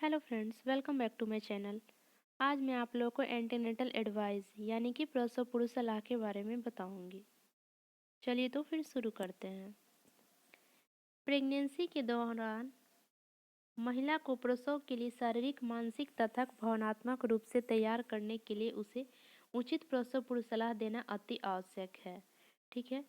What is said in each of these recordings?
Hello friends, welcome back to my channel. आज मैं आप लोगों को एंटीनेटल एडवाइस यानी कि प्रसव पूर्व सलाह के बारे में बताऊंगी। चलिए तो फिर शुरू करते हैं। प्रेगनेंसी के दौरान महिला को प्रसव के लिए शारीरिक, मानसिक तथा भावनात्मक रूप से तैयार करने के लिए उसे उचित प्रसव पूर्व सलाह देना अति आवश्यक है। ठीक है।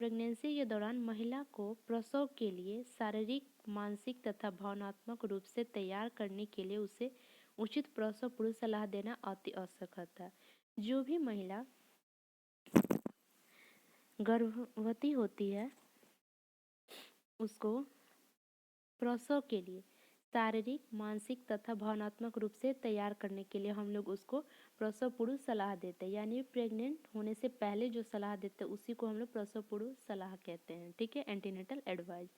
प्रेगनेंसी के दौरान महिला को प्रसव के लिए शारीरिक, मानसिक तथा भावनात्मक रूप से तैयार करने के लिए उसे उचित प्रसव पूर्व सलाह देना अति आवश्यक होता है। जो भी महिला गर्भवती होती है उसको प्रसव के लिए शारीरिक, मानसिक तथा भावनात्मक रूप से तैयार करने के लिए हम लोग उसको प्रसव पूर्व सलाह देते हैं, यानी प्रेग्नेंट होने से पहले जो सलाह देते हैं उसी को हम लोग प्रसव पूर्व सलाह कहते हैं। ठीक है, एंटीनेटल एडवाइस।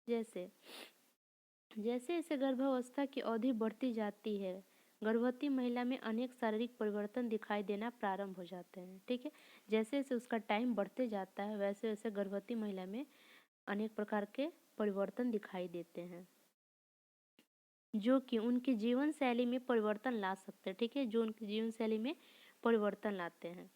जैसे जैसे जैसे गर्भावस्था की अवधि बढ़ती जाती है, गर्भवती महिला में अनेक शारीरिक परिवर्तन दिखाई देना प्रारंभ हो जाते हैं। ठीक है, जैसे जैसे उसका टाइम बढ़ते जाता है वैसे वैसे गर्भवती महिला में अनेक प्रकार के परिवर्तन दिखाई देते हैं जो कि उनकी जीवन शैली में परिवर्तन ला सकते हैं। ठीक है, जो उनकी जीवन शैली में परिवर्तन लाते हैं।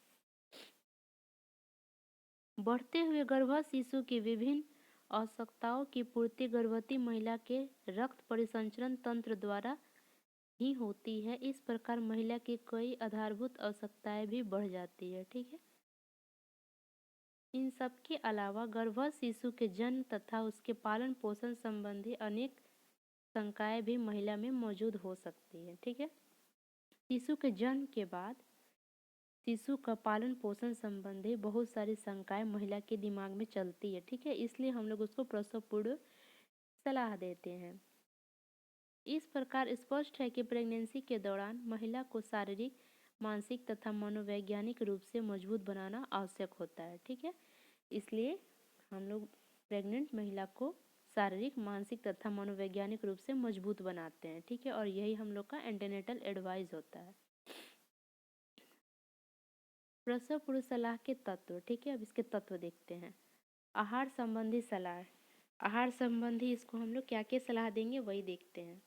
बढ़ते हुए गर्भस्थ शिशु की विभिन्न आवश्यकताओं की पूर्ति गर्भवती महिला के रक्त परिसंचरण तंत्र द्वारा ही होती है। इस प्रकार महिला की कई आधारभूत आवश्यकताएं भी बढ़ जाती है। ठीक है, इन सब के अलावा गर्भस्थ शिशु के जन्म तथा उसके पालन पोषण संबंधी अनेक शंकाएं भी महिला में मौजूद हो सकती है। ठीक है, शिशु के जन्म के बाद शिशु का पालन पोषण संबंधी बहुत सारी शंकाएं महिला के दिमाग में चलती है। ठीक है, इसलिए हम लोग उसको प्रसव पूर्व सलाह देते हैं। इस प्रकार स्पष्ट है कि प्रेगनेंसी के दौरान महिला को शारीरिक, मानसिक तथा मनोवैज्ञानिक रूप से मजबूत बनाना आवश्यक होता है। ठीक है, इसलिए हम लोग प्रेग्नेंट महिला को शारीरिक, मानसिक तथा मनोवैज्ञानिक रूप से मजबूत बनाते हैं। ठीक है, और यही हम लोग का एंटीनेटल एडवाइस होता है। प्रसव पूर्व सलाह के तत्व। ठीक है, अब इसके तत्व देखते हैं। आहार संबंधी सलाह। आहार संबंधी इसको हम लोग क्या क्या सलाह देंगे वही देखते हैं।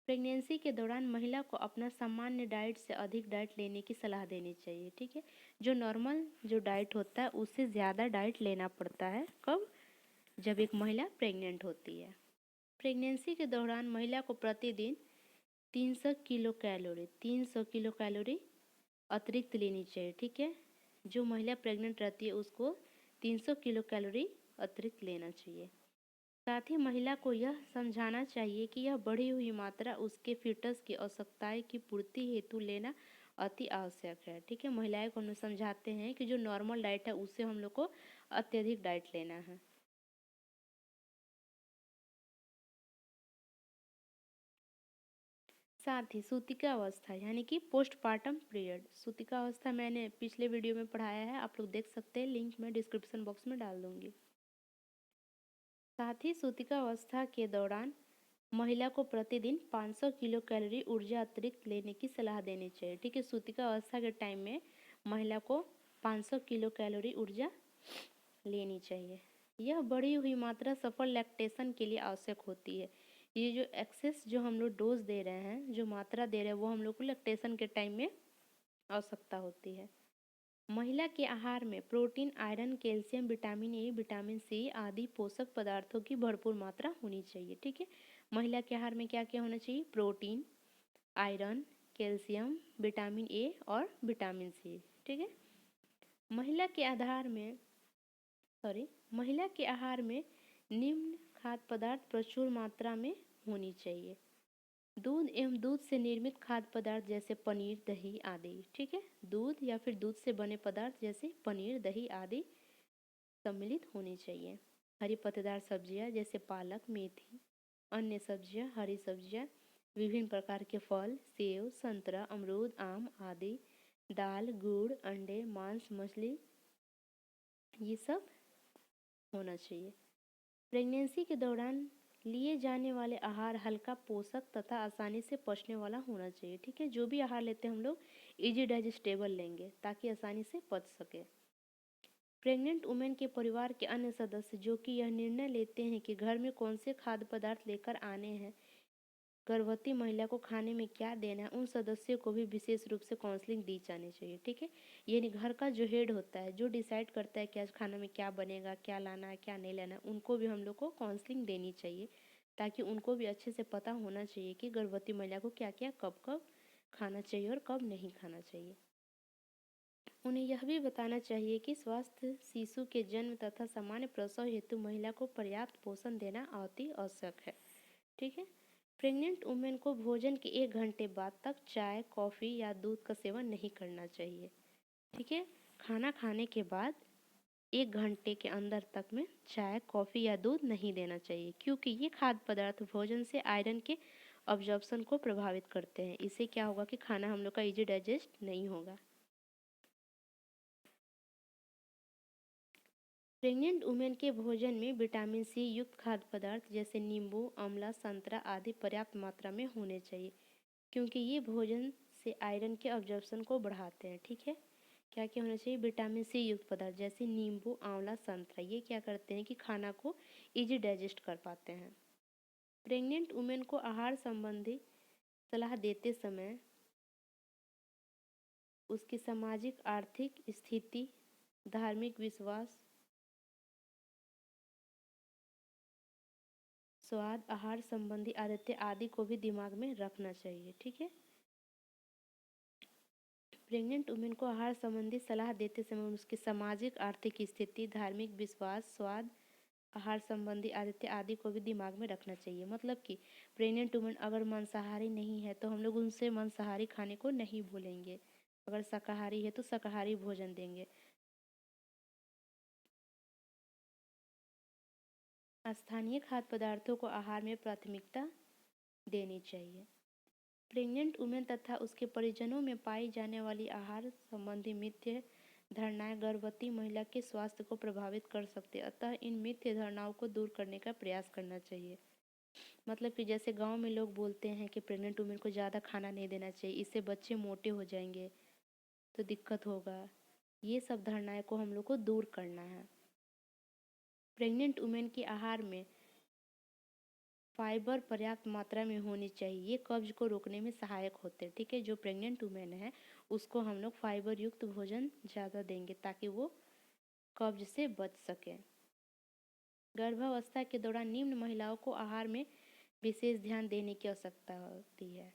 प्रेगनेंसी के दौरान महिला को अपना सामान्य डाइट से अधिक डाइट लेने की सलाह देनी चाहिए। ठीक है, जो नॉर्मल जो डाइट होता है उससे ज़्यादा डाइट लेना पड़ता है। कब? जब एक महिला प्रेग्नेंट होती है। प्रेगनेंसी के दौरान महिला को प्रतिदिन 300 किलो कैलोरी अतिरिक्त लेनी चाहिए। ठीक है, जो महिला प्रेग्नेंट रहती है उसको 300 किलो कैलोरी अतिरिक्त लेना चाहिए। साथ ही महिला को यह समझाना चाहिए कि यह बढ़ी हुई मात्रा उसके फीटस की आवश्यकताएं की पूर्ति हेतु लेना अति आवश्यक है। ठीक है, महिलाएं को हम समझाते हैं कि जो नॉर्मल डाइट है उससे हम लोग को अत्यधिक डाइट लेना है। साथ ही सूतिका अवस्था यानी कि पोस्टपार्टम पीरियड। सूतिका अवस्था मैंने पिछले वीडियो में पढ़ाया है, आप लोग देख सकते हैं, लिंक मैं डिस्क्रिप्शन बॉक्स में डाल दूंगी। साथ ही सूतिका अवस्था के दौरान महिला को प्रतिदिन 500 किलो कैलोरी ऊर्जा अतिरिक्त लेने की सलाह देनी चाहिए। ठीक है, सूतिका अवस्था के टाइम में महिला को 500 किलो कैलोरी ऊर्जा लेनी चाहिए। यह बढ़ी हुई मात्रा सफल लैक्टेशन के लिए आवश्यक होती है। ये जो एक्सेस जो हम लोग डोज दे रहे हैं, जो मात्रा दे रहे हैं, वो हम लोग को लैक्टेशन के टाइम में आवश्यकता होती है। महिला के आहार में protein, iron, calcium, vitamin A, vitamin C आदि पोषक पदार्थों की भरपूर मात्रा होनी चाहिए। ठीक है, महिला के आहार में क्या क्या होना चाहिए? प्रोटीन, आयरन, कैल्शियम, विटामिन ए और विटामिन सी। ठीक है, महिला के आधार में महिला के आहार में निम्न खाद्य पदार्थ प्रचुर मात्रा में होनी चाहिए। दूध एवं दूध से निर्मित खाद्य पदार्थ जैसे पनीर, दही आदि। ठीक है, दूध या फिर दूध से बने पदार्थ जैसे पनीर, दही आदि सम्मिलित होनी चाहिए। हरी पत्तेदार सब्जियां जैसे पालक, मेथी, अन्य सब्जियां, हरी सब्जियां, विभिन्न प्रकार के फल, सेब, संतरा, अमरूद, आम आदि, दाल, गुड़, अंडे, मांस, मछली, ये सब होना चाहिए। प्रेगनेंसी के दौरान लिए जाने वाले आहार हल्का, पोषक तथा आसानी से पचने वाला होना चाहिए। ठीक है, जो भी आहार लेते हैं हम लोग इजी डाइजेस्टेबल लेंगे ताकि आसानी से पच सके। प्रेग्नेंट वुमेन के परिवार के अन्य सदस्य जो कि यह निर्णय लेते हैं कि घर में कौन से खाद्य पदार्थ लेकर आने हैं, गर्भवती महिला को खाने में क्या देना है, उन सदस्यों को भी विशेष रूप से काउंसलिंग दी जानी चाहिए। ठीक है, यानी घर का जो हेड होता है, जो डिसाइड करता है कि आज खाना में क्या बनेगा, क्या लाना है, क्या नहीं लाना है, उनको भी हम लोग को काउंसलिंग देनी चाहिए, ताकि उनको भी अच्छे से पता होना चाहिए कि गर्भवती महिला को क्या क्या कब कब खाना चाहिए और कब नहीं खाना चाहिए। उन्हें यह भी बताना चाहिए कि स्वस्थ शिशु के जन्म तथा सामान्य प्रसव हेतु महिला को पर्याप्त पोषण देना अति आवश्यक है। ठीक है, प्रेग्नेंट वुमेन को भोजन के 1 घंटे बाद तक चाय, कॉफ़ी या दूध का सेवन नहीं करना चाहिए। ठीक है, खाना खाने के बाद 1 घंटे के अंदर तक में चाय, कॉफ़ी या दूध नहीं देना चाहिए, क्योंकि ये खाद्य पदार्थ भोजन से आयरन के अब्जॉर्प्शन को प्रभावित करते हैं। इससे क्या होगा कि खाना हम लोग का इजी डाइजेस्ट नहीं होगा। प्रेग्नेंट वुमेन के भोजन में विटामिन सी युक्त खाद्य पदार्थ जैसे नींबू, आंवला, संतरा आदि पर्याप्त मात्रा में होने चाहिए, क्योंकि ये भोजन से आयरन के अब्जॉर्प्शन को बढ़ाते हैं। ठीक है, क्या क्या होना चाहिए, विटामिन सी युक्त पदार्थ जैसे नींबू, आंवला, संतरा, ये क्या करते हैं कि खाना को इजी डाइजेस्ट कर पाते हैं। प्रेग्नेंट वुमेन को आहार संबंधी सलाह देते समय उसकी सामाजिक आर्थिक स्थिति, धार्मिक विश्वास, स्वाद, आहार संबंधी आदतें आदि को भी दिमाग में रखना चाहिए। ठीक है, प्रेग्नेंट वुमेन को आहार संबंधी सलाह देते समय उसकी सामाजिक आर्थिक स्थिति, धार्मिक विश्वास, स्वाद, आहार संबंधी आदतें आदि को भी दिमाग में रखना चाहिए। मतलब कि प्रेग्नेंट वुमेन अगर मांसाहारी नहीं है तो हम लोग उनसे मांसाहारी खाने को नहीं बोलेंगे, अगर शाकाहारी है तो शाकाहारी भोजन देंगे। स्थानीय खाद्य पदार्थों को आहार में प्राथमिकता देनी चाहिए। प्रेग्नेंट वुमेन तथा उसके परिजनों में पाई जाने वाली आहार संबंधी मिथ्य धारणाएं गर्भवती महिला के स्वास्थ्य को प्रभावित कर सकती है, अतः इन मिथ्य धारणाओं को दूर करने का प्रयास करना चाहिए। मतलब कि जैसे गांव में लोग बोलते हैं कि प्रेग्नेंट वुमेन को ज़्यादा खाना नहीं देना चाहिए, इससे बच्चे मोटे हो जाएंगे तो दिक्कत होगा, ये सब धारणाएं को हम लोग को दूर करना है। प्रेग्नेंट वुमेन के आहार में फाइबर पर्याप्त मात्रा में होनी चाहिए, ये कब्ज को रोकने में सहायक होते हैं। ठीक है, जो प्रेग्नेंट वुमेन है उसको हम लोग फाइबर युक्त भोजन ज़्यादा देंगे ताकि वो कब्ज से बच सके। गर्भावस्था के दौरान निम्न महिलाओं को आहार में विशेष ध्यान देने की आवश्यकता होती है।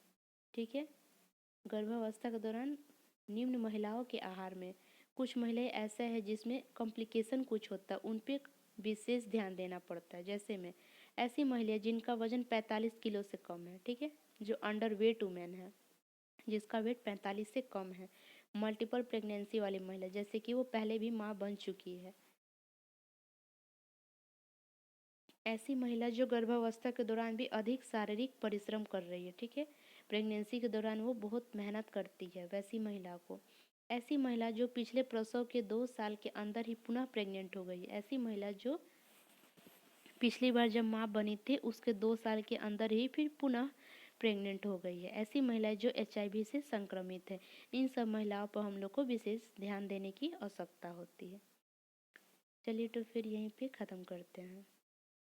ठीक है, गर्भावस्था के दौरान निम्न महिलाओं के आहार में कुछ महिलाएं ऐसा है जिसमें कॉम्प्लिकेशन कुछ होता है, उन पर विशेष ध्यान देना पड़ता है। जैसे में ऐसी महिलाएं जिनका वजन 45 किलो से कम है, ठीक है, जो अंडर वेट वुमेन है, जिसका वेट 45 से कम है, मल्टीपल प्रेगनेंसी वाली महिला, जैसे कि वो पहले भी माँ बन चुकी है, ऐसी महिला जो गर्भावस्था के दौरान भी अधिक शारीरिक परिश्रम कर रही है। ठीक है, प्रेगनेंसी के दौरान वो बहुत मेहनत करती है, वैसी महिला को। ऐसी महिला जो पिछले प्रसव के 2 साल के अंदर ही पुनः प्रेग्नेंट हो गई, ऐसी महिला जो पिछली बार जब माँ बनी थी उसके 2 साल के अंदर ही फिर पुनः प्रेग्नेंट हो गई है, ऐसी महिलाएं जो HIV से संक्रमित है, इन सब महिलाओं पर हम लोग को विशेष ध्यान देने की आवश्यकता होती है। चलिए तो फिर यहीं पे ख़त्म करते हैं।